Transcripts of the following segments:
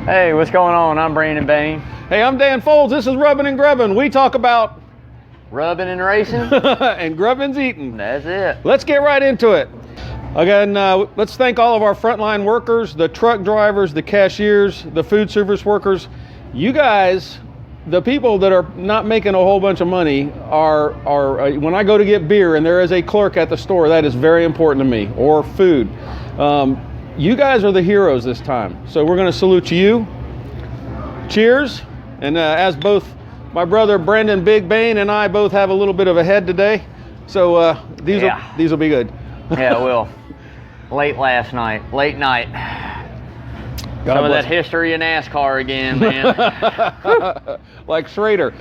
Hey, what's going on? I'm Brandon Bain. Hey, I'm Dan Foulds. This is Rubbin' and Grubbin'. We talk about rubbing and racing. and grubbin's eating. That's it. Let's get right into it. Again, let's thank all of our frontline workers, the truck drivers, the cashiers, the food service workers. You guys, the people that are not making a whole bunch of money are when I go to get beer and there is a clerk at the store, that is very important to me, or food. You guys are the heroes this time. So we're going to salute you. Cheers. And as both my brother Brendan Big Bain and I both have a little bit of a head today, so these will be good. Yeah, it will. Late last night, late night. Some of that history of NASCAR again, man. Like Schrader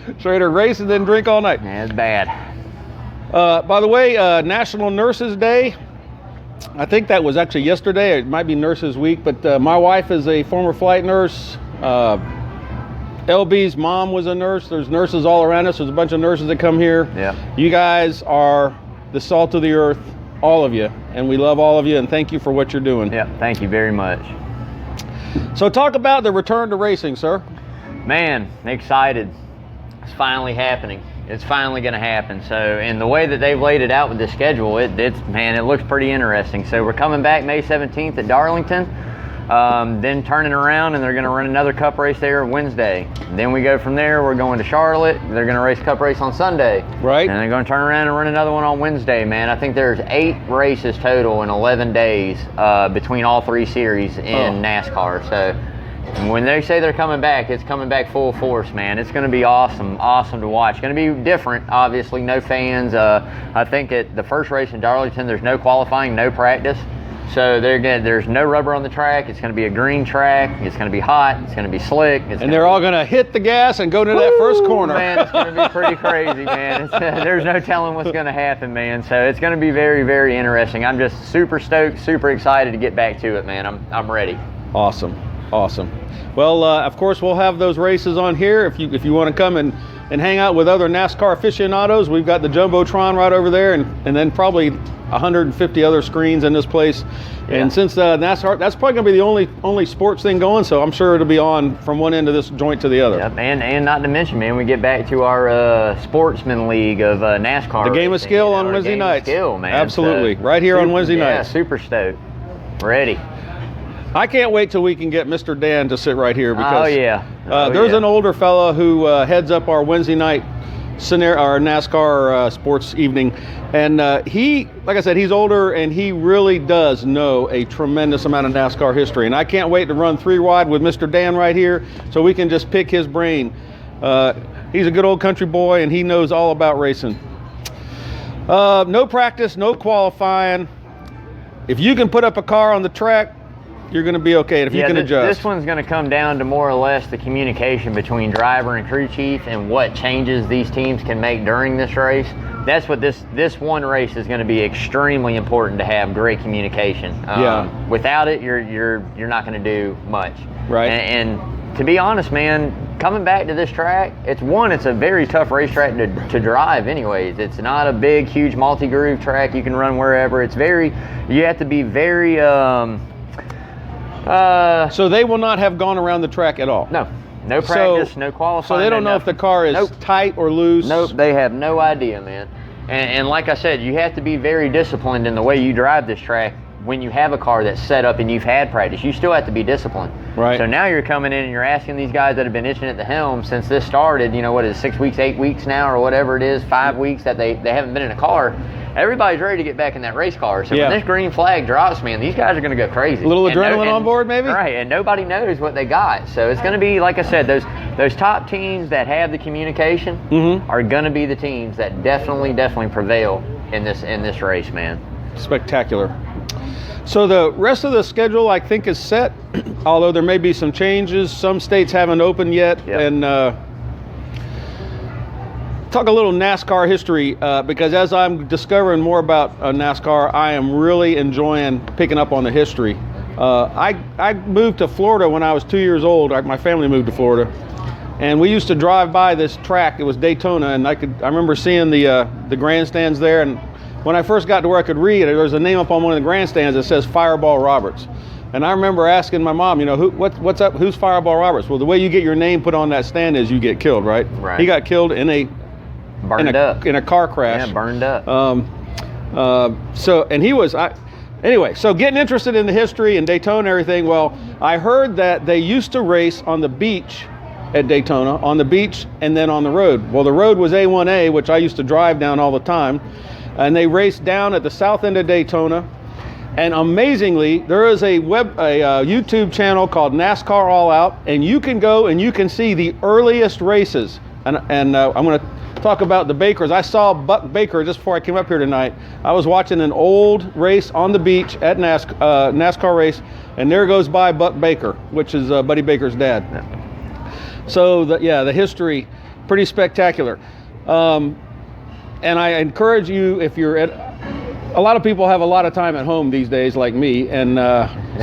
race and then drink all night. Yeah, it's bad. By the way, National Nurses Day. I think that was actually yesterday. It might be Nurses Week, but my wife is a former flight nurse. LB's mom was a nurse. There's nurses all around us. There's a bunch of nurses that come here. Yeah. You guys are the salt of the earth, all of you, and we love all of you, and thank you for what you're doing. Yeah, thank you very much. So talk about the return to racing, sir. Man, excited. It's finally happening. It's finally going to happen. So, and the way that they've laid it out with the schedule, it looks pretty interesting. So we're coming back May 17th at Darlington, then turning around and they're going to run another cup race there Wednesday. Then we go from there, we're going to Charlotte. They're going to race cup race on Sunday. Right. And they're going to turn around and run another one on Wednesday, man. I think there's 8 races total in 11 days between all 3 series in NASCAR. So when they say they're coming back, it's coming back full force, man. It's going to be awesome to watch. It's going to be different, obviously, no fans. I think at the first race in Darlington, there's no qualifying, no practice. So there's no rubber on the track. It's going to be a green track. It's going to be hot. It's going to be slick. And they're all going to hit the gas and go to that first corner. Man, it's going to be pretty crazy, man. There's no telling what's going to happen, man. So it's going to be very, very interesting. I'm just super stoked, super excited to get back to it, man. I'm ready. Awesome. Well, of course, we'll have those races on here. If you want to come and hang out with other NASCAR aficionados, we've got the Jumbotron right over there, and then probably 150 other screens in this place. Yeah. And since NASCAR, that's probably going to be the only sports thing going, so I'm sure it'll be on from one end of this joint to the other. Yep, and not to mention, man, we get back to our Sportsman League of NASCAR. The Game of Skill on Wednesday nights. Skill, man. Absolutely, so, right here on Wednesday nights. Yeah, super stoked. Ready. I can't wait till we can get Mr. Dan to sit right here because there's an older fella who heads up our Wednesday night our NASCAR sports evening, and he, like I said, he's older and he really does know a tremendous amount of NASCAR history, and I can't wait to run 3 wide with Mr. Dan right here so we can just pick his brain. He's a good old country boy and he knows all about racing. No practice, no qualifying. If you can put up a car on the track, you're going to be okay, and if you can adjust. This one's going to come down to more or less the communication between driver and crew chief and what changes these teams can make during this race. That's what this one race is going to be extremely important to have great communication. Without it, you're not going to do much. Right. And to be honest, man, coming back to this track, it's a very tough racetrack to drive anyways. It's not a big, huge multi-groove track. You can run wherever. You have to be very... so they will not have gone around the track at all? No practice, no qualifying. So they don't know if the car is tight or loose? Nope, they have no idea, man. And like I said, you have to be very disciplined in the way you drive this track. When you have a car that's set up and you've had practice, you still have to be disciplined. Right. So now you're coming in and you're asking these guys that have been itching at the helm since this started, what is it, 6 weeks, 8 weeks now, or whatever it is, 5 weeks that they haven't been in a car. Everybody's ready to get back in that race car. So when this green flag drops, man, these guys are going to go crazy. A little adrenaline on board, maybe? Right, and nobody knows what they got. So it's going to be, like I said, those top teams that have the communication are going to be the teams that definitely prevail in this race, man. Spectacular. So the rest of the schedule, I think, is set, although there may be some changes. Some states haven't opened yet. Yep. And talk a little NASCAR history, because as I'm discovering more about NASCAR, I am really enjoying picking up on the history. I moved to Florida when I was 2 years old. My family moved to Florida. And we used to drive by this track. It was Daytona, and I remember seeing the grandstands there. And when I first got to where I could read, there was a name up on one of the grandstands that says Fireball Roberts. And I remember asking my mom, what's up? Who's Fireball Roberts? Well, the way you get your name put on that stand is you get killed, right? Right. He got killed in a car crash. Yeah, burned up. Anyway, so getting interested in the history and Daytona and everything. Well, I heard that they used to race on the beach at Daytona, on the beach and then on the road. Well, the road was A1A, which I used to drive down all the time, and they raced down at the south end of Daytona. And amazingly, there is a YouTube channel called NASCAR All Out, and you can go and you can see the earliest races. And I'm going to talk about the Bakers. I saw Buck Baker just before I came up here tonight. I was watching an old race on the beach at NASCAR race, and there goes by Buck Baker, which is Buddy Baker's dad. Yeah. So the history, pretty spectacular. And I encourage you, if you're at, a lot of people have a lot of time at home these days, like me, and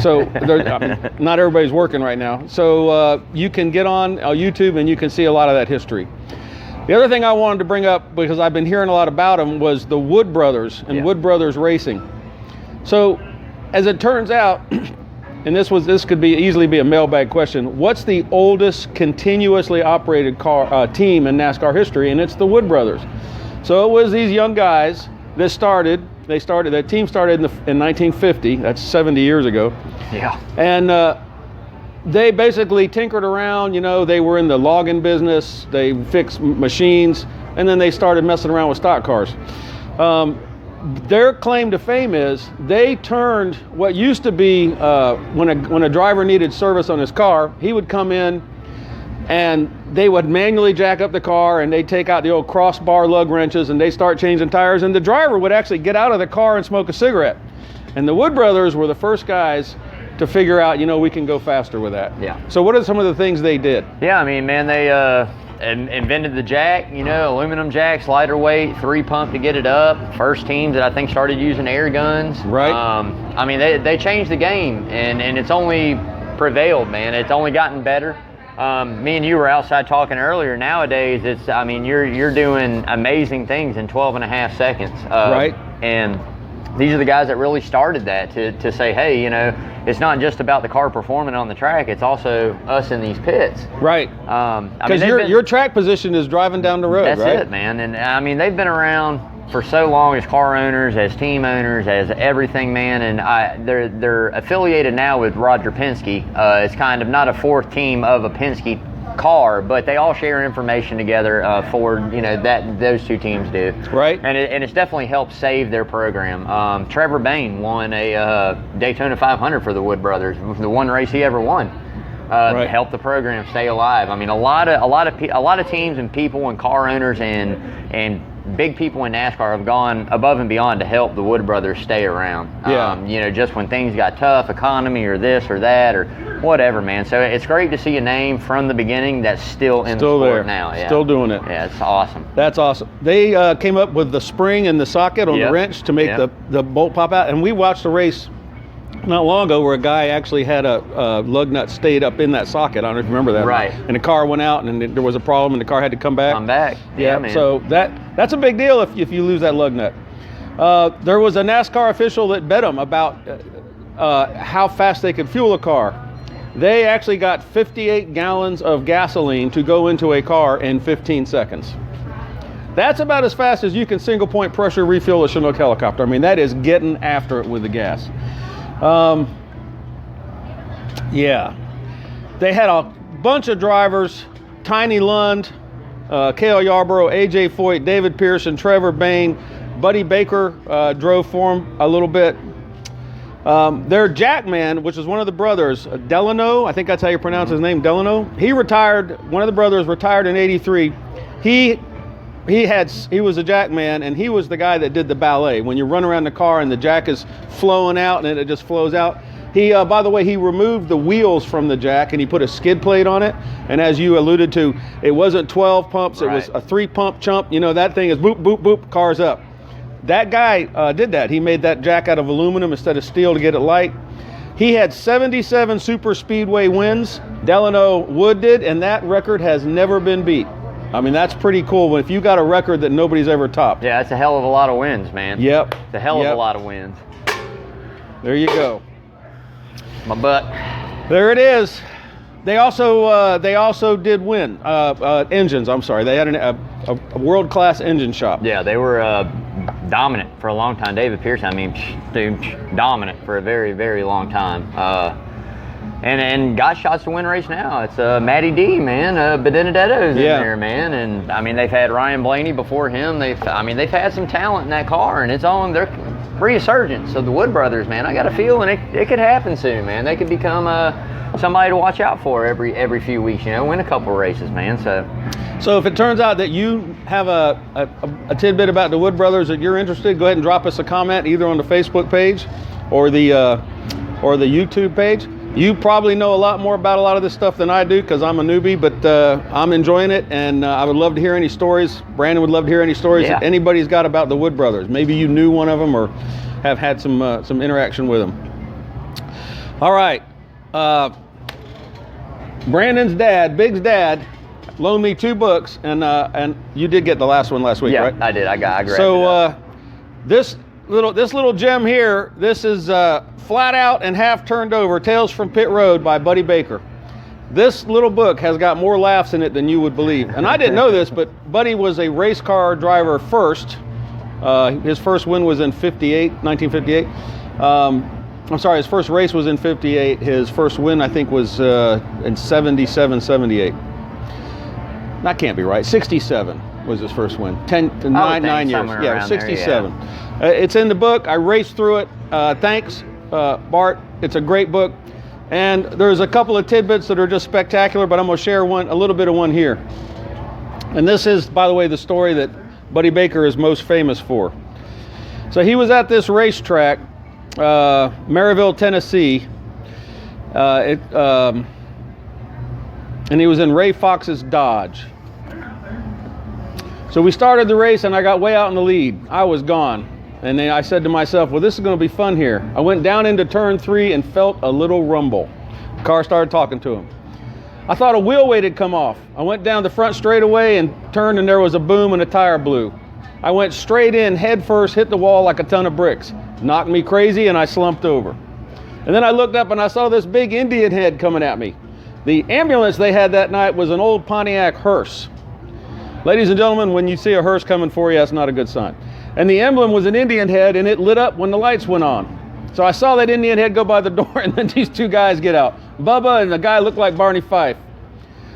so not everybody's working right now. So you can get on YouTube and you can see a lot of that history. The other thing I wanted to bring up, because I've been hearing a lot about them, was the Wood Brothers and Wood Brothers Racing. So, as it turns out, and this could easily be a mailbag question, what's the oldest continuously operated team in NASCAR history? And it's the Wood Brothers. So it was these young guys that that team started in 1950. That's 70 years ago. Yeah. And they basically tinkered around. They were in the logging business. They fixed machines, and then they started messing around with stock cars. Their claim to fame is they turned what used to be when a driver needed service on his car, he would come in and they would manually jack up the car, and they'd take out the old crossbar lug wrenches, and they start changing tires, and the driver would actually get out of the car and smoke a cigarette. And the Wood Brothers were the first guys to figure out, we can go faster with that. Yeah. So what are some of the things they did? Yeah, I mean, man, they invented the jack, aluminum jacks, lighter weight, 3-pump to get it up. First teams that I think started using air guns. Right. I mean, they changed the game, and it's only prevailed, man. It's only gotten better. Me and you were outside talking earlier. Nowadays, you're doing amazing things in 12 and a half seconds. Right. And these are the guys that really started that to say, hey, it's not just about the car performing on the track, it's also us in these pits. Right. Because your track position is driving down the road, that's right? That's it, man. And I mean, they've been around for so long as car owners, as team owners, as everything, man. And they're affiliated now with Roger Penske. It's kind of not a fourth team of a Penske car, but they all share information together. Ford, that those two teams do. Right. And it's definitely helped save their program. Trevor Bain won a Daytona 500 for the Wood Brothers, the one race he ever won. Right. Help the program stay alive. I mean, a lot of teams and people and car owners and big people in NASCAR have gone above and beyond to help the Wood Brothers stay around. Yeah. Just when things got tough, economy or this or that or whatever, man. So it's great to see a name from the beginning that's still in the sport there now. Yeah. Still doing it. Yeah, it's awesome. That's awesome. They came up with the spring and the socket on the wrench to make the bolt pop out. And we watched a race not long ago where a guy actually had a lug nut stayed up in that socket. I don't know if you remember that. Right. And the car went out, and there was a problem, and the car had to come back. Yeah, man. So that's a big deal if you lose that lug nut. There was a NASCAR official that bet them about how fast they could fuel a car. They actually got 58 gallons of gasoline to go into a car in 15 seconds. That's about as fast as you can single point pressure refuel a Chinook helicopter. I mean, that is getting after it with the gas. They had a bunch of drivers: Tiny Lund, Cale Yarborough, AJ Foyt, David Pearson, Trevor Bain, Buddy Baker drove for him a little bit. Their Jackman, which is one of the brothers, Delano, I think that's how you pronounce his name, Delano. He retired. One of the brothers retired in '83. He was a jackman, and he was the guy that did the ballet. When you run around the car and the jack is flowing out and it just flows out. He, by the way, he removed the wheels from the jack and he put a skid plate on it. And as you alluded to, it wasn't 12 pumps, It was a 3-pump chump. That thing is boop, boop, boop, car's up. That guy did that. He made that jack out of aluminum instead of steel to get it light. He had 77 super speedway wins. Delano Wood did, and that record has never been beat. I mean, that's pretty cool if you got a record that nobody's ever topped. Yeah, that's a hell of a lot of wins, man. Yep. It's a hell of a lot of wins. There you go. My butt. There it is. They also did win engines. I'm sorry. They had a world-class engine shop. Yeah, they were dominant for a long time. David Pearson, I mean, dude, dominant for a very, very long time. And got shots to win race now. It's Matty D, man. Benedetto's in there, man. And I mean, they've had Ryan Blaney before him. They've had some talent in that car, and it's on their resurgence. So the Wood brothers, man, I got a feeling it could happen soon, man. They could become somebody to watch out for every few weeks. You know, win a couple races, man. So if it turns out that you have a tidbit about the Wood brothers that you're interested, go ahead and drop us a comment either on the Facebook page or the YouTube page. You probably know a lot more about a lot of this stuff than I do because I'm a newbie, but I'm enjoying it, and I would love to hear any stories. Brandon would love to hear any stories that anybody's got about the Wood brothers. Maybe you knew one of them or have had some interaction with them. All right. Brandon's dad, Big's dad, loaned me 2 books, and you did get the last one last week, right? Yeah, I did. I grabbed it. So this little gem here, this is Flat Out and Half Turned Over, Tales from Pit Road by Buddy Baker. This little book has got more laughs in it than you would believe. And I didn't know this, but Buddy was a race car driver first. His first win was in 1958. I'm sorry, his first race was in 58. His first win, I think, was in 77, 78. That can't be right. 67 was his first win. 9 years. Yeah, 67. It's in the book. I raced through it. Thanks, Bart. It's a great book. And there's a couple of tidbits that are just spectacular, but I'm going to share a little bit of one here. And this is, by the way, the story that Buddy Baker is most famous for. So he was at this racetrack, Maryville, Tennessee, and he was in Ray Fox's Dodge. So we started the race, and I got way out in the lead. I was gone. And then I said to myself, well, this is going to be fun here. I went down into turn 3 and felt a little rumble. The car started talking to him. I thought a wheel weight had come off. I went down the front straightaway and turned, and there was a boom and a tire blew. I went straight in, head first, hit the wall like a ton of bricks. Knocked me crazy, and I slumped over. And then I looked up, and I saw this big Indian head coming at me. The ambulance they had that night was an old Pontiac hearse. Ladies and gentlemen, when you see a hearse coming for you, that's not a good sign. And the emblem was an Indian head, and it lit up when the lights went on. So I saw that Indian head go by the door, and then these 2 guys get out. Bubba and the guy looked like Barney Fife.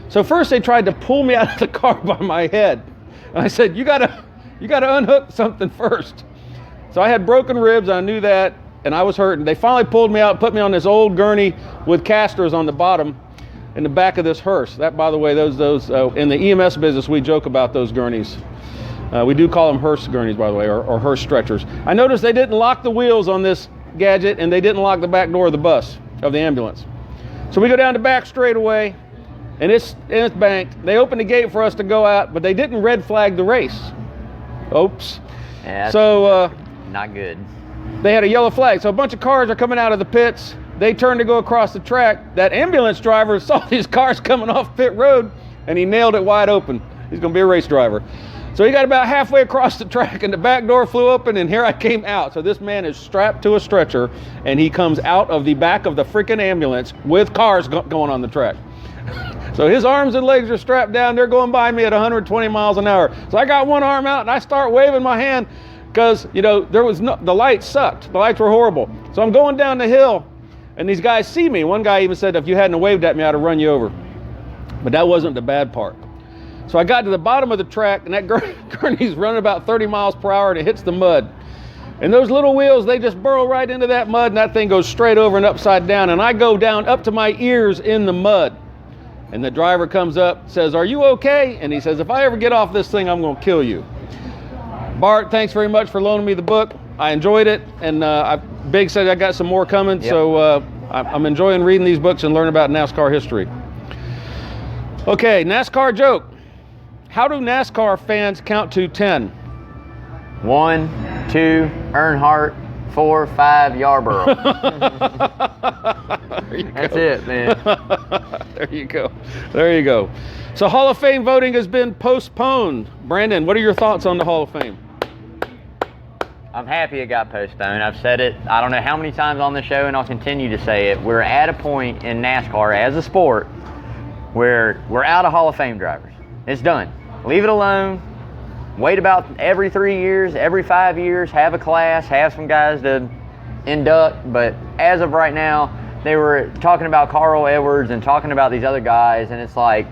So first they tried to pull me out of the car by my head. And I said, you gotta unhook something first. So I had broken ribs, I knew that, and I was hurting. They finally pulled me out, put me on this old gurney with casters on the bottom in the back of this hearse. That, by the way, those in the EMS business, we joke about those gurneys. We do call them hearse gurneys, by the way, or hearse stretchers. I noticed they didn't lock the wheels on this gadget, and they didn't lock the back door of the bus, of the ambulance. So we go down the back straightaway, and it's banked. They opened the gate for us to go out, but they didn't red flag the race. Oops. Yeah, so not good. They had a yellow flag. So a bunch of cars are coming out of the pits. They turned to go across the track. That ambulance driver saw these cars coming off pit road, and he nailed it wide open. He's going to be a race driver. So he got about halfway across the track, and the back door flew open, and here I came out. So this man is strapped to a stretcher, and he comes out of the back of the freaking ambulance with cars going on the track. So his arms and legs are strapped down. They're going by me at 120 miles an hour. So I got one arm out, and I start waving my hand because, you know, the lights sucked. The lights were horrible. So I'm going down the hill, and these guys see me. One guy even said, if you hadn't waved at me, I'd have run you over. But that wasn't the bad part. So I got to the bottom of the track, and that gurney's running about 30 miles per hour, and it hits the mud. And those little wheels, they just burrow right into that mud, and that thing goes straight over and upside down. And I go down up to my ears in the mud. And the driver comes up, says, are you okay? And he says, if I ever get off this thing, I'm going to kill you. Bart, thanks very much for loaning me the book. I enjoyed it. And Big said I got some more coming. Yep. So I'm enjoying reading these books and learning about NASCAR history. Okay, NASCAR joke. How do NASCAR fans count to 10? 1, 2, Earnhardt, 4, 5, Yarborough. That's it, man. There you go. There you go. So Hall of Fame voting has been postponed. Brandon, what are your thoughts on the Hall of Fame? I'm happy it got postponed. I've said it, I don't know how many times on the show, and I'll continue to say it. We're at a point in NASCAR as a sport where we're out of Hall of Fame drivers. It's done. Leave it alone. Wait about every 3 years, every 5 years, have a class, have some guys to induct. But as of right now, they were talking about Carl Edwards and talking about these other guys, and it's like,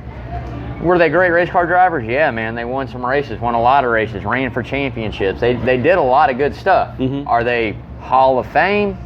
were they great race car drivers? Yeah, man. They won some races, won a lot of races, ran for championships. They did a lot of good stuff. Mm-hmm. Are they Hall of Fame?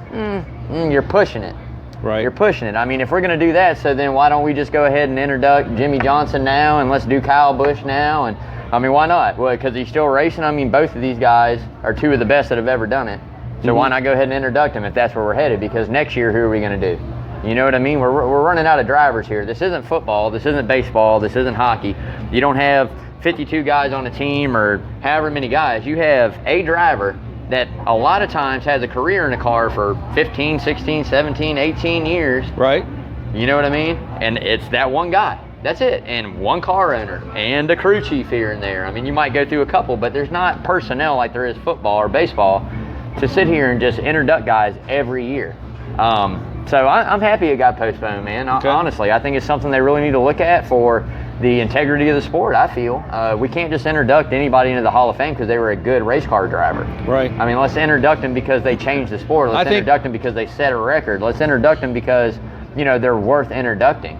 You're pushing it. Right. You're pushing it. I mean, if we're going to do that, so then why don't we just go ahead and introduce Jimmy Johnson now, and let's do Kyle Busch now? And I mean, why not? Well, because he's still racing. I mean, both of these guys are two of the best that have ever done it. So why not go ahead and introduce them if that's where we're headed? Because next year, who are we going to do? You know what I mean? We're running out of drivers here. This isn't football. This isn't baseball. This isn't hockey. You don't have 52 guys on a team or however many guys. You have a driver that a lot of times has a career in a car for 15, 16, 17, 18 years. Right. You know what I mean? And it's that one guy. That's it. And one car owner and a crew chief here and there. I mean, you might go through a couple, but there's not personnel like there is football or baseball to sit here and just introduce guys every year. So I'm happy it got postponed, man. Okay. Honestly, I think it's something they really need to look at for the integrity of the sport, I feel. We can't just introduce anybody into the Hall of Fame because they were a good race car driver. Right. I mean, let's introduce them because they changed the sport. Let's introduce them because they set a record. Let's introduce them because, you know, they're worth introducing.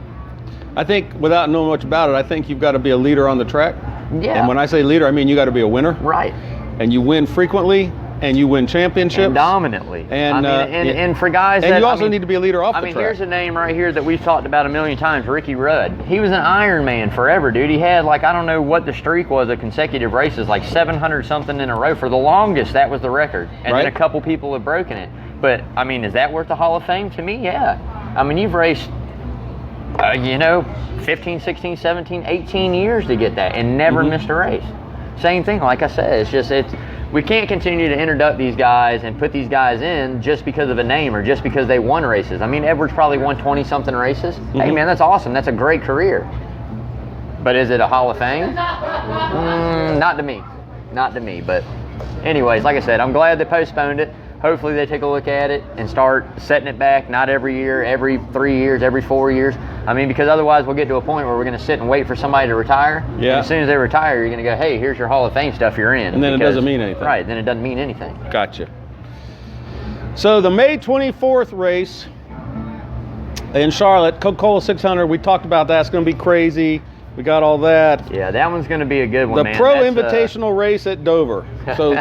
I think, without knowing much about it, I think you've got to be a leader on the track. Yeah. And when I say leader, I mean you got to be a winner. Right. And you win frequently. And you win championships. And dominantly. And, and for guys and that... you also need to be a leader off the track. I mean, here's a name right here that we've talked about a million times, Ricky Rudd. He was an Iron Man forever, dude. He had, like, I don't know what the streak was of consecutive races, like 700-something in a row. For the longest, that was the record. And then a couple people have broken it. But, I mean, is that worth the Hall of Fame? To me, yeah. I mean, you've raced, 15, 16, 17, 18 years to get that and never missed a race. Same thing, like I said. We can't continue to introduce these guys and put these guys in just because of a name or just because they won races. I mean, Edwards probably won 20-something races. Hey, man, that's awesome. That's a great career. But is it a Hall of Fame? Not to me. Not to me. But anyways, like I said, I'm glad they postponed it. Hopefully they take a look at it and start setting it back, not every year, every 3 years, every 4 years. I mean, because otherwise we'll get to a point where we're going to sit and wait for somebody to retire. Yeah. And as soon as they retire, you're going to go, hey, here's your Hall of Fame stuff you're in. And then it doesn't mean anything. Right, then it doesn't mean anything. Gotcha. So the May 24th race in Charlotte, Coca-Cola 600, we talked about that. It's going to be crazy. We got all that. Yeah, that one's going to be a good one, man. The Pro Invitational race at Dover. So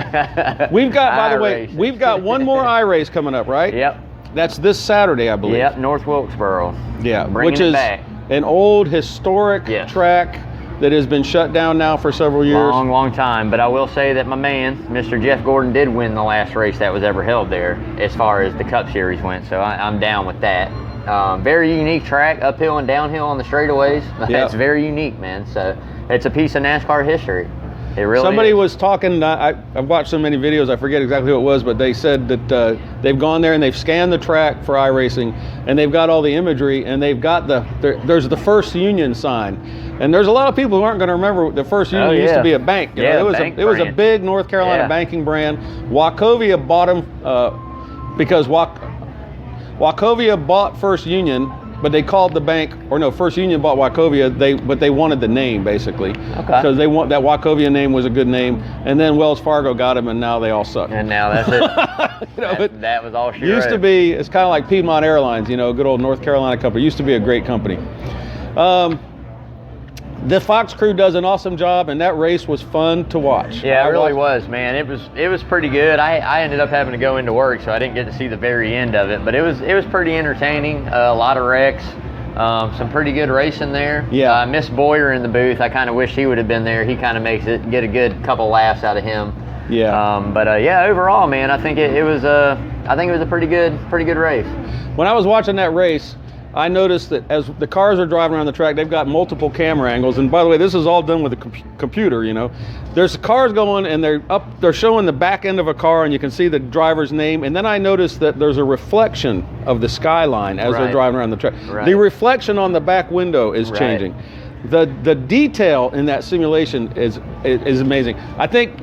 we've got, by the way, we've got one more I-race coming up, right? Yep. That's this Saturday, I believe. Yep, North Wilkesboro. Yeah, which is an old historic track that has been shut down now for several years. Long time. But I will say that my man, Mr. Jeff Gordon, did win the last race that was ever held there as far as the Cup Series went. So I'm down with that. Very unique track, uphill and downhill on the straightaways. It's very unique, man. So it's a piece of NASCAR history. It really Somebody was talking, I've watched so many videos, I forget exactly who it was, but they said that they've gone there and they've scanned the track for iRacing, and they've got all the imagery, and they've got there's the First Union sign. And there's a lot of people who aren't going to remember the First Union used to be a bank. You know, it was a big North Carolina banking brand. Wachovia bought them because Wachovia bought First Union, but they called the bank, First Union bought Wachovia, but they wanted the name, basically. Okay. Because they want that Wachovia name was a good name, and then Wells Fargo got them, and now they all suck. And now that's it. That was all she used to be, it's kind of like Piedmont Airlines, good old North Carolina company. Used to be a great company. The Fox crew does an awesome job, and that race was fun to watch. Yeah, it really was, man. It was pretty good. I ended up having to go into work, so I didn't get to see the very end of it. But it was pretty entertaining. A lot of wrecks, some pretty good racing there. Yeah. Miss Boyer in the booth. I kind of wish he would have been there. He kind of makes it get a good couple laughs out of him. Yeah. But overall, man, I think it was a pretty good race. When I was watching that race, I noticed that as the cars are driving around the track, they've got multiple camera angles. And by the way, this is all done with a computer, There's cars going, and they're showing the back end of a car, and you can see the driver's name. And then I noticed that there's a reflection of the skyline as they're driving around the track. Right. The reflection on the back window is changing. The detail in that simulation is amazing. I think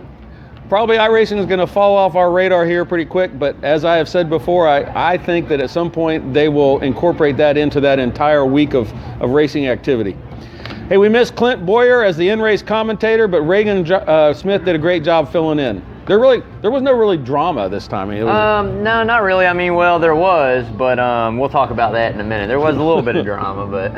probably iRacing is going to fall off our radar here pretty quick, but as I have said before, I think that at some point they will incorporate that into that entire week of racing activity. Hey, we missed Clint Boyer as the in-race commentator, but Reagan Smith did a great job filling in. There was no really drama this time. No, not really. I mean, well, there was, but we'll talk about that in a minute. There was a little bit of drama, but...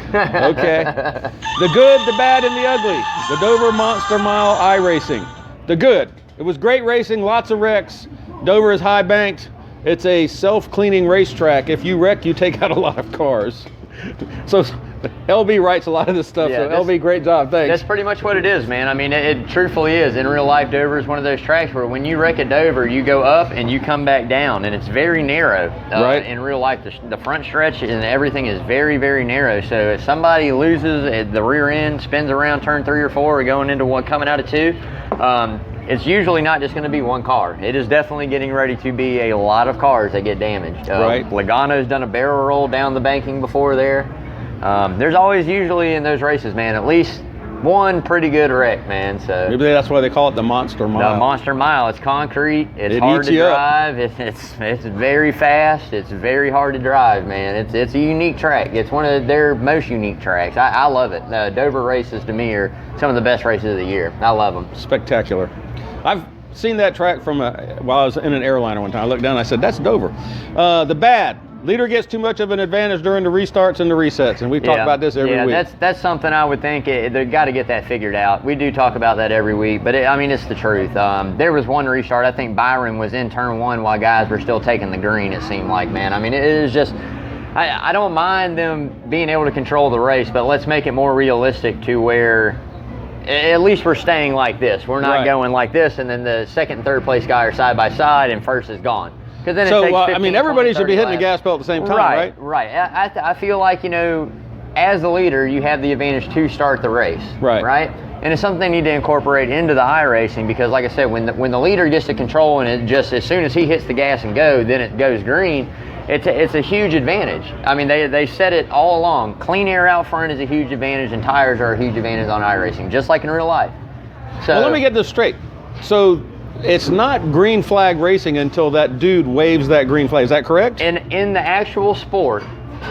Okay. The good, the bad, and the ugly. The Dover Monster Mile iRacing. The good. It was great racing, lots of wrecks. Dover is high banked. It's a self-cleaning racetrack. If you wreck, you take out a lot of cars. So LB writes a lot of this stuff, yeah, so LB, great job, thanks. That's pretty much what it is, man. I mean, it truthfully is. In real life, Dover is one of those tracks where when you wreck at Dover, you go up and you come back down, and it's very narrow. Right. In real life, the front stretch and everything is very, very narrow. So if somebody loses at the rear end, spins around turn 3 or 4, or going into one, coming out of 2, it's usually not just going to be one car. It is definitely getting ready to be a lot of cars that get damaged. Right. Logano's done a barrel roll down the banking before there. There's always usually in those races, man, at least one pretty good wreck, man. So maybe that's why they call it the Monster Mile. The Monster Mile. It's concrete. It's hard to drive. It's very fast. It's very hard to drive, man. It's a unique track. It's one of their most unique tracks. I love it. Dover races to me are some of the best races of the year. I love them. Spectacular. I've seen that track from while I was in an airliner one time. I looked down and I said, that's Dover. The bad. Leader gets too much of an advantage during the restarts and the resets, and we've talked about this every week. Yeah, that's something I would think they've got to get that figured out. We do talk about that every week, but I mean, it's the truth. There was one restart, I think Byron was in turn 1 while guys were still taking the green, it seemed like, man. I mean, it is just, I don't mind them being able to control the race, but let's make it more realistic to where at least we're staying like this. We're not going like this, and then the second and third place guy are side by side, and first is gone. Then it takes 15, I mean, everybody 20, should be hitting laps. the gas pedal at the same time, right? Right. I feel like, you know, as the leader, you have the advantage to start the race. Right. And it's something they need to incorporate into the iRacing because, like I said, when the leader gets to control and it just as soon as he hits the gas and go, then it goes green. It's a huge advantage. I mean, they said it all along. Clean air out front is a huge advantage, and tires are a huge advantage on iRacing, just like in real life. So well, let me get this straight. So it's not green flag racing until that dude waves that green flag. Is that correct? And in the actual sport,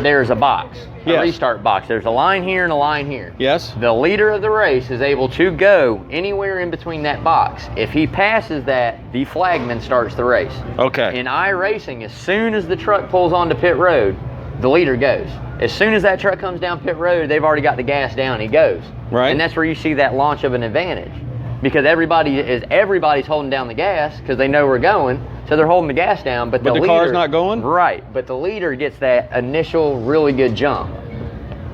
there's a box, a restart box. There's a line here and a line here. Yes. The leader of the race is able to go anywhere in between that box. If he passes that, the flagman starts the race. Okay. In iRacing, as soon as the truck pulls onto pit road, the leader goes. As soon as that truck comes down pit road, they've already got the gas down, he goes. Right. And that's where you see that launch of an advantage. Because everybody's holding down the gas because they know we're going, so they're holding the gas down. But the leader, car's not going? Right, but the leader gets that initial really good jump.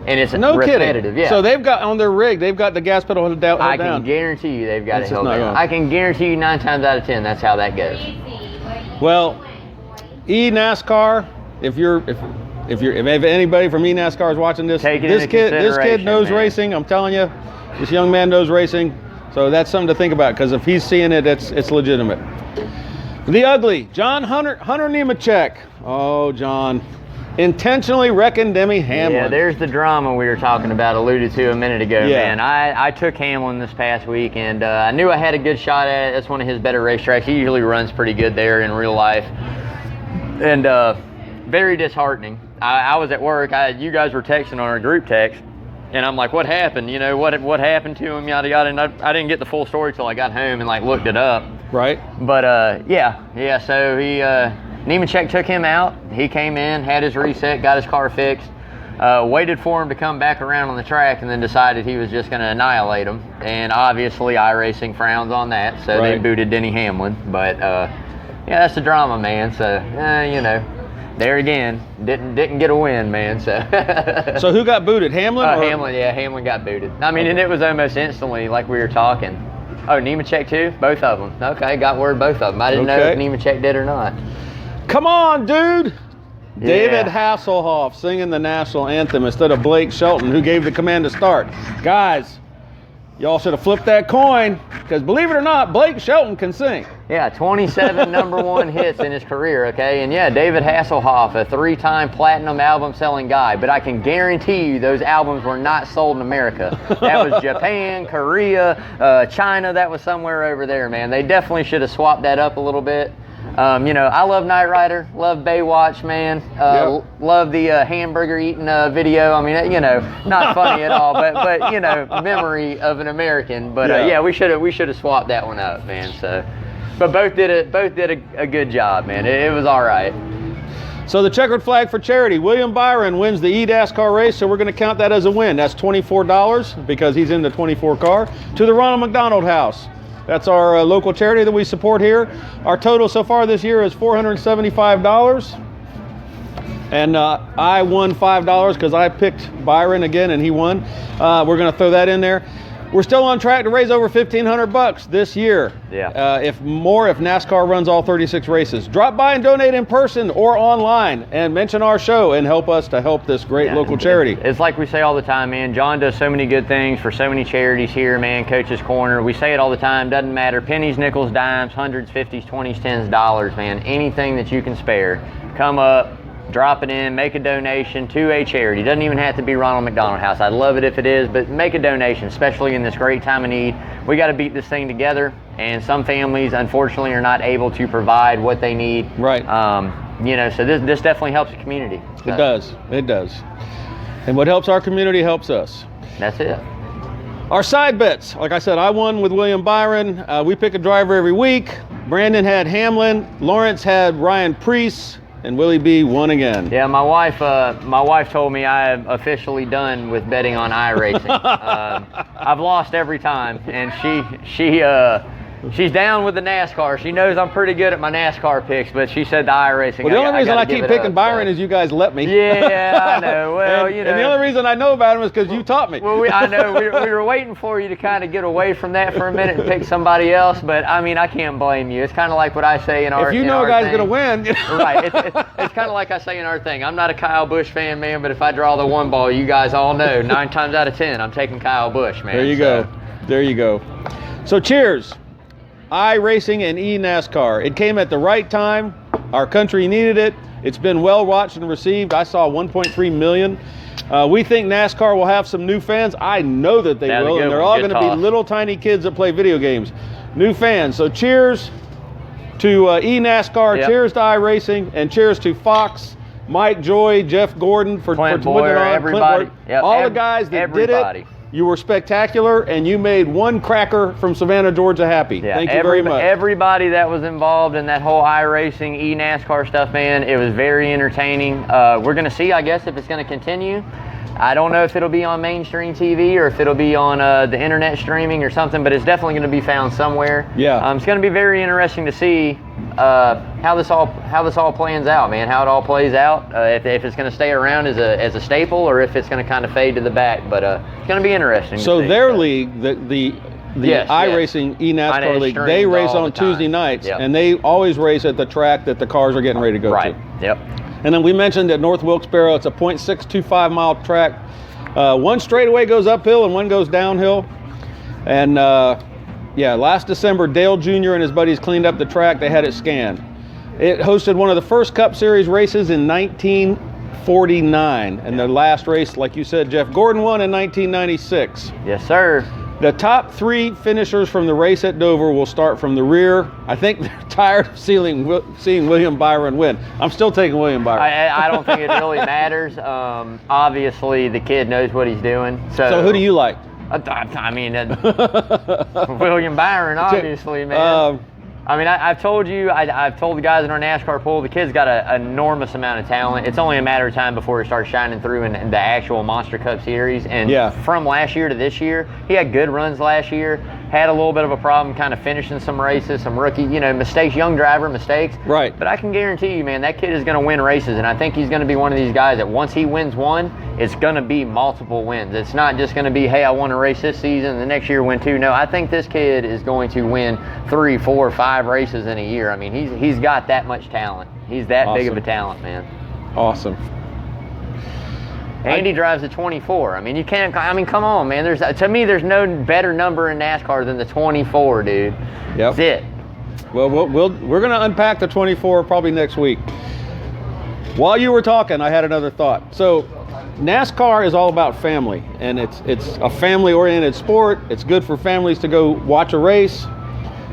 And it's repetitive. Kidding. Yeah. So they've got on their rig, they've got the gas pedal held down. I can guarantee you they've got it held down. I can guarantee you 9 times out of 10 that's how that goes. Well, NASCAR, if anybody from NASCAR is watching this, this kid knows racing. I'm telling you, this young man knows racing. So that's something to think about because if he's seeing it, it's legitimate. The ugly, Hunter Nemechek. Oh, John. Intentionally wrecking Demi Hamlin. Yeah, there's the drama we were talking about, alluded to a minute ago, man. I took Hamlin this past week, and I knew I had a good shot at it. That's one of his better racetracks. He usually runs pretty good there in real life. And very disheartening. I was at work. You guys were texting on our group text. And I'm like, what happened? You know, what happened to him, yada, yada. And I didn't get the full story till I got home and, like, looked it up. Right. But, so Nemechek took him out. He came in, had his reset, got his car fixed, waited for him to come back around on the track, and then decided he was just going to annihilate him. And obviously, iRacing frowns on that, so they booted Denny Hamlin. But, that's the drama, man. So, you know. There again, didn't get a win, man. So who got booted? Hamlin? Hamlin got booted. I mean, and it was almost instantly, like we were talking. Oh, Nemechek too? Both of them. Okay, got word both of them. I didn't know if Nemechek did or not. Come on, dude! Yeah. David Hasselhoff singing the national anthem instead of Blake Shelton, who gave the command to start. Guys, Y'all should have flipped that coin, because believe it or not, Blake Shelton can sing. Yeah, 27 #1 hits in his career, okay? And yeah, David Hasselhoff, a 3-time platinum album selling guy, but I can guarantee you those albums were not sold in America. That was Japan, Korea, China, that was somewhere over there, man. They definitely should have swapped that up a little bit. You know, I love Knight Rider, love Baywatch, man. Love the hamburger eating video. I mean, you know, not funny at all, but you know, memory of an American. But yeah, we should have swapped that one up, man. So, but both did a good job, man. It was all right. So the checkered flag for charity. William Byron wins the NASCAR race, so we're going to count that as a win. That's $24 because he's in the 24 car to the Ronald McDonald House. That's our local charity that we support here. Our total so far this year is $475. And I won $5 because I picked Byron again and he won. We're going to throw that in there. We're still on track to raise over $1,500 this year. Yeah. If NASCAR runs all 36 races. Drop by and donate in person or online and mention our show and help us to help this great local charity. It's like we say all the time, man. John does so many good things for so many charities here, man. Coach's Corner. We say it all the time. Doesn't matter. Pennies, nickels, dimes, hundreds, 50s, 20s, 10s, dollars, man. Anything that you can spare. Come up. Drop it in, make a donation to a charity. Doesn't even have to be Ronald McDonald House. I'd love it if it is, but make a donation, especially in this great time of need. We got to beat this thing together, and some families, unfortunately, are not able to provide what they need. Right. You know, so this definitely helps the community. So. It does. It does. And what helps our community helps us. That's it. Our side bets. Like I said, I won with William Byron. We pick a driver every week. Brandon had Hamlin. Lawrence had Ryan Preece. And Willie B won again. Yeah, my wife told me I am officially done with betting on iRacing. I've lost every time, and she's down with the NASCAR. She knows I'm pretty good at my NASCAR picks, but she said the iRacing. Well, the only reason I keep picking Byron is you guys let me. Yeah, I know. Well, you know. And the only reason I know about him is because you taught me. Well, I know. We were waiting for you to kind of get away from that for a minute and pick somebody else, but I mean, I can't blame you. It's kind of like what I say in our If you know a guy's going to win. Right. It's kind of like I say in our thing. I'm not a Kyle Busch fan, man, but if I draw the one ball, you guys all know 9 times out of 10, I'm taking Kyle Busch, man. There you go. There you go. So cheers. iRacing and NASCAR. It came at the right time. Our country needed it. It's been well watched and received. I saw 1.3 million. We think NASCAR will have some new fans. I know that they will, and they're all going to be little tiny kids that play video games. New fans. So cheers to NASCAR, cheers to iRacing, and cheers to Fox, Mike Joy, Jeff Gordon for putting it on. Everybody. All the guys that did it. You were spectacular, and you made one cracker from Savannah, Georgia happy. Yeah, thank you very much. Everybody that was involved in that whole iRacing, NASCAR stuff, man, it was very entertaining. We're going to see, I guess, if it's going to continue. I don't know if it'll be on mainstream TV or if it'll be on the internet streaming or something, but it's definitely going to be found somewhere. Yeah. It's going to be very interesting to see how this all plans out, man. How it all plays out. If it's going to stay around as a staple or if it's going to kind of fade to the back. But it's going to be interesting. So their league, the iRacing NASCAR league, they race on Tuesday nights, and they always race at the track that the cars are getting ready to go to. Right. Yep. And then we mentioned at North Wilkesboro, it's a 0.625 mile track. One straightaway goes uphill and one goes downhill. And last December, Dale Jr. and his buddies cleaned up the track. They had it scanned. It hosted one of the first Cup Series races in 1949. And the last race, like you said, Jeff Gordon won in 1996. Yes, sir. The top 3 finishers from the race at Dover will start from the rear. I think they're tired of seeing William Byron win. I'm still taking William Byron. I don't think it really matters. Obviously, the kid knows what he's doing. So who do you like? I mean, William Byron, obviously, man. I mean, I've told you, I've told the guys in our NASCAR pool, the kid's got an enormous amount of talent. It's only a matter of time before he starts shining through in the actual Monster Cup Series. And from last year to this year, he had good runs last year, had a little bit of a problem kind of finishing some races, some rookie, mistakes, young driver mistakes. Right. But I can guarantee you, man, that kid is going to win races. And I think he's going to be one of these guys that once he wins one, it's going to be multiple wins. It's not just going to be, hey, I won a race this season, the next year win 2. No, I think this kid is going to win 3, 4, 5 races in a year. I mean, he's got that much talent. He's that big of a talent, man. Awesome. Andy drives the 24. I mean, you can't. I mean, come on, man. To me, there's no better number in NASCAR than the 24, dude. Yep. That's it. Well, we're going to unpack the 24 probably next week. While you were talking, I had another thought. So, NASCAR is all about family, and it's a family-oriented sport. It's good for families to go watch a race.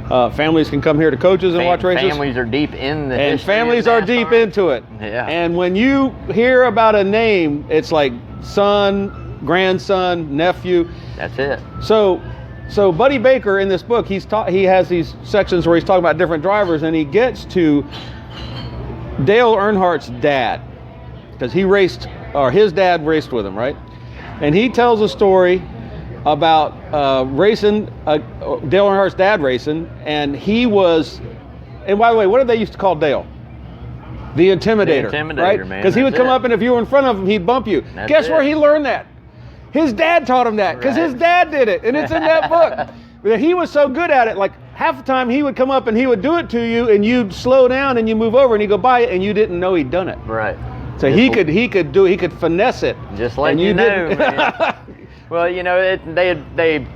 Families can come here to coaches and watch races. Families are deep in the and families are deep into it. Yeah. And when you hear about a name, it's like son, grandson, nephew. That's it. So Buddy Baker in this book, he has these sections where he's talking about different drivers, and he gets to Dale Earnhardt's dad, because his dad raced with him, right? And he tells a story about racing, Dale Earnhardt's dad racing, and by the way, what did they used to call Dale? The Intimidator. The Intimidator, right? man. Because he would come up, and if you were in front of him, he'd bump you. Guess where he learned that? His dad taught him that, because his dad did it, and it's in that book. But he was so good at it, like half the time he would come up and he would do it to you, and you'd slow down and you move over and he'd go by it, and you didn't know he'd done it. Right. So he could finesse it. Just letting you know, man. Well, you know, they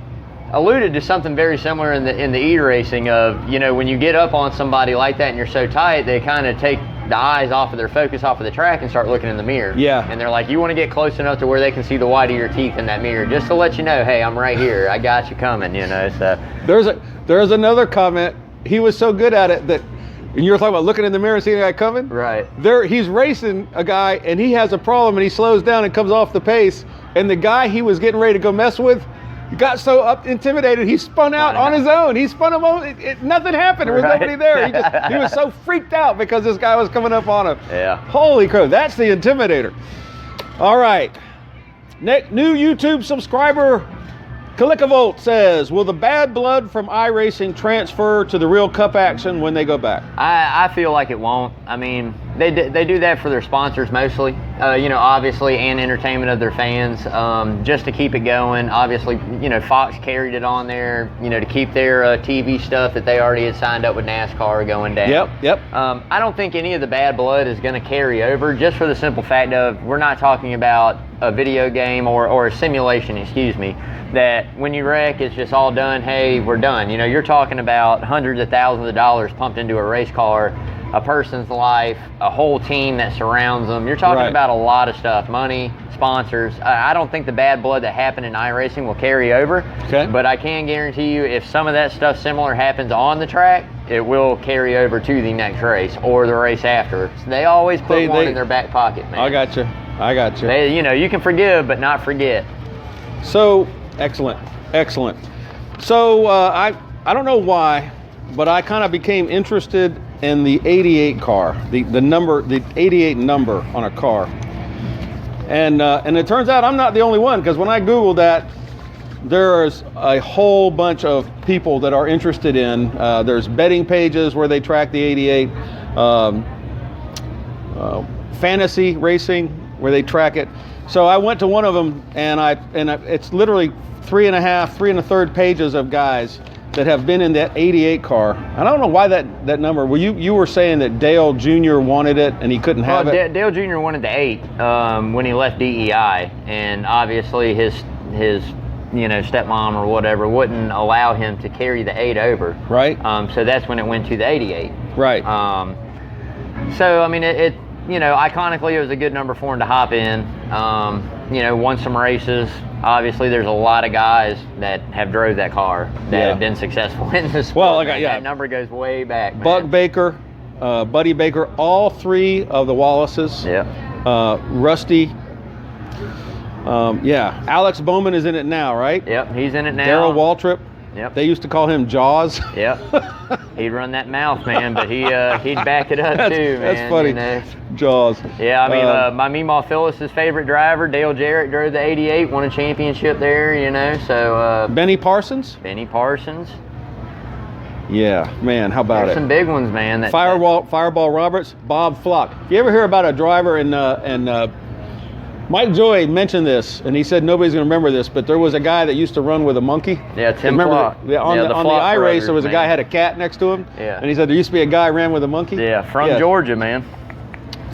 alluded to something very similar in the e-racing of, you know, when you get up on somebody like that and you're so tight, they kind of take the eyes off of their focus off of the track and start looking in the mirror. Yeah. And they're like, you want to get close enough to where they can see the white of your teeth in that mirror, just to let you know, hey, I'm right here. I got you coming, you know. So there's another comment. He was so good at it that, and you were talking about looking in the mirror and seeing a guy coming? Right. He's racing a guy, and he has a problem, and he slows down and comes off the pace, and the guy he was getting ready to go mess with got so intimidated, he spun out on his own. He spun him on. Nothing happened. There was nobody there. He was so freaked out because this guy was coming up on him. Yeah. Holy crow, that's the Intimidator. All right. New YouTube subscriber Calicavolt says, will the bad blood from iRacing transfer to the real cup action when they go back? I feel like it won't. I mean, they do that for their sponsors mostly, you know, obviously, and entertainment of their fans, just to keep it going. Obviously, you know, Fox carried it on there, you know, to keep their TV stuff that they already had signed up with NASCAR going down. Yep. I don't think any of the bad blood is going to carry over, just for the simple fact of we're not talking about a video game or a simulation, excuse me, that when you wreck, it's just all done. Hey, we're done. You know, you're talking about hundreds of thousands of dollars pumped into a race car, a person's life, a whole team that surrounds them. You're talking about a lot of stuff, money, sponsors. I don't think the bad blood that happened in iRacing will carry over. Okay. But I can guarantee you, if some of that stuff similar happens on the track, it will carry over to the next race or the race after. So they always put one in their back pocket, man. I got you. You know, you can forgive but not forget. So excellent. So I don't know why, but I kind of became interested in the 88 car, the 88 number on a car, and it turns out I'm not the only one, because when I Googled that, there's a whole bunch of people that are interested in. There's betting pages where they track the 88, fantasy racing where they track it. So I went to one of them, and it's literally 3 1/3 pages of guys that have been in that 88 car. I don't know why that number. Well, you were saying that Dale Jr. wanted it and he couldn't have it. Dale Jr. wanted the 8 when he left DEI, and obviously his you know, stepmom or whatever wouldn't allow him to carry the 8 over. Right. So that's when it went to the 88. Right. So I mean, it you know, iconically, it was a good number for him to hop in. You know, won some races. Obviously, there's a lot of guys that have drove that car that have been successful in this sport. Well, that number goes way back, man. Buck Baker, Buddy Baker, all 3 of the Wallaces. Yeah. Rusty. Alex Bowman is in it now, right? Yep, he's in it now. Darrell Waltrip. Yep. They used to call him Jaws. Yep. He'd run that mouth, man, but he'd back it up too, man. That's funny. You know? Jaws. Yeah, I mean, my Meemaw Phyllis's favorite driver, Dale Jarrett, drove the 88, won a championship there, you know, so... Benny Parsons? Benny Parsons. Yeah, man, how about There's some big ones, man. Fireball Roberts, Bob Flock. If you ever hear about a driver and Mike Joy mentioned this, and he said nobody's going to remember this, but there was a guy that used to run with a monkey. Yeah, Tim Flock. On the iRace, there was a guy that had a cat next to him. Yeah. And he said there used to be a guy ran with a monkey. Yeah, from Georgia, man.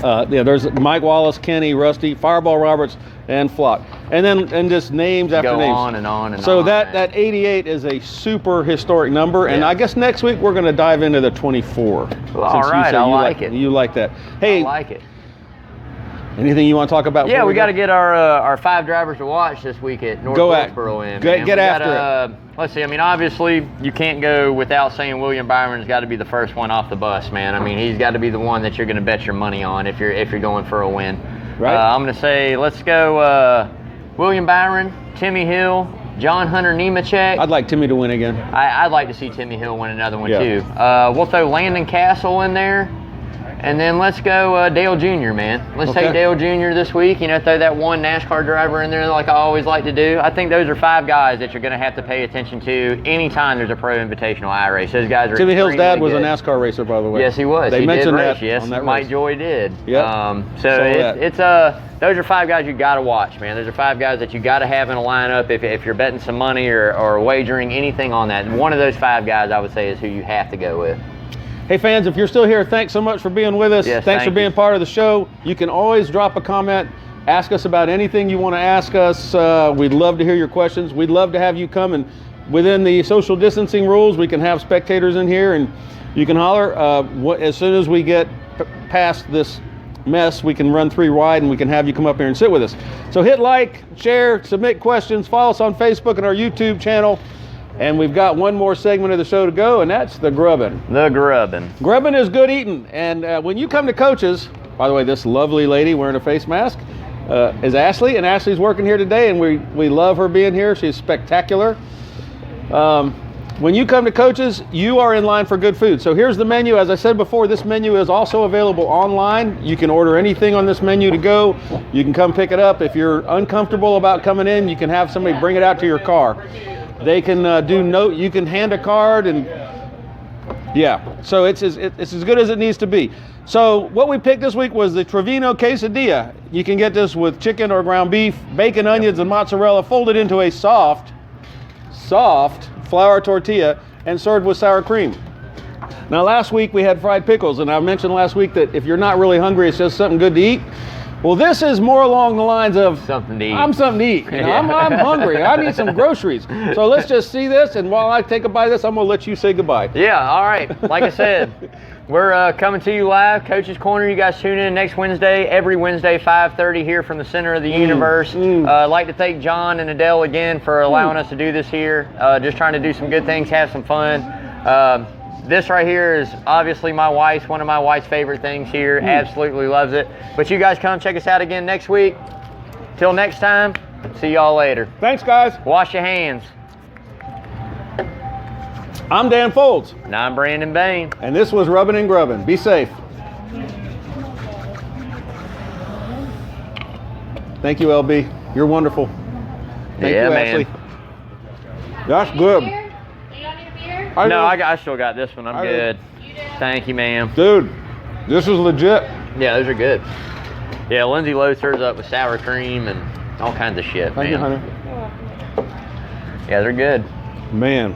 Yeah, there's Mike Wallace, Kenny, Rusty, Fireball Roberts, and Flock. And just names after names. Go on and on and so on. So that 88 is a super historic number, and I guess next week we're going to dive into the 24. Well, all right, I like it. You like that. Hey, I like it. Anything you want to talk about? Yeah, we got to get our 5 drivers to watch this week at North Wilkesboro in. Get after it. Let's see. I mean, obviously, you can't go without saying William Byron's got to be the first one off the bus, man. I mean, he's got to be the one that you're going to bet your money on if you're going for a win. Right. I'm going to say let's go William Byron, Timmy Hill, John Hunter Nemechek. I'd like Timmy to win again. I'd like to see Timmy Hill win another one too. We'll throw Landon Castle in there. And then let's go Dale Jr., man. Let's take Dale Jr. this week. You know, throw that one NASCAR driver in there like I always like to do. I think those are 5 guys that you're going to have to pay attention to anytime there's a pro invitational iRace. Those guys are Timmy Hill's dad was good. a NASCAR racer, by the way. Yes, he was. They mentioned that. Yes, on that Mike race. Joy did. Yeah. Those are 5 guys you got to watch, man. Those are 5 guys that you got to have in a lineup if you're betting some money or wagering anything on that. And one of those 5 guys, I would say, is who you have to go with. Hey fans, if you're still here, thanks so much for being with us. Yes, thanks for being part of the show. You can always drop a comment, ask us about anything you want to ask us. We'd love to hear your questions. We'd love to have you come, and within the social distancing rules, we can have spectators in here and you can holler. As soon as we get past this mess, we can run 3 wide and we can have you come up here and sit with us. So hit like, share, submit questions, follow us on Facebook and our YouTube channel. And we've got one more segment of the show to go, and that's the grubbin'. The grubbin'. Grubbin' is good eating. And when you come to Coach's, by the way, this lovely lady wearing a face mask is Ashley, and Ashley's working here today, and we love her being here. She's spectacular. When you come to Coach's, you are in line for good food. So here's the menu. As I said before, this menu is also available online. You can order anything on this menu to go. You can come pick it up. If you're uncomfortable about coming in, you can have somebody bring it out to your car. They can you can hand a card, and so it's as good as it needs to be. So what we picked this week was the Trevino quesadilla. You can get this with chicken or ground beef, bacon, onions, and mozzarella folded into a soft flour tortilla and served with sour cream. Now last week we had fried pickles, and I mentioned last week that if you're not really hungry, it's just something good to eat. Well, this is more along the lines of something to eat. I'm something to eat. You know, I'm hungry. I need some groceries. So let's just see this, and while I take a bite of this, I'm going to let you say goodbye. Yeah, all right. Like I said, we're coming to you live, Coach's Corner. You guys tune in next Wednesday, every Wednesday, 5:30 here from the center of the universe. I'd like to thank John and Adele again for allowing us to do this here. Just trying to do some good things, have some fun. This right here is obviously one of my wife's favorite things here. Absolutely loves it. But you guys come check us out again next week. Till next time, see y'all later. Thanks, guys. Wash your hands. I'm Dan Foulds. And I'm Brandon Bain. And this was Rubbin' and Grubbin'. Be safe. Thank you, LB. You're wonderful. Thank you, man. Ashley. That's good. No, I still got this one. I'm good. Thank you, ma'am. Dude, this is legit. Yeah, those are good. Yeah, Lindsay loads hers up with sour cream and all kinds of shit, Thank you, honey. Yeah, they're good. Man.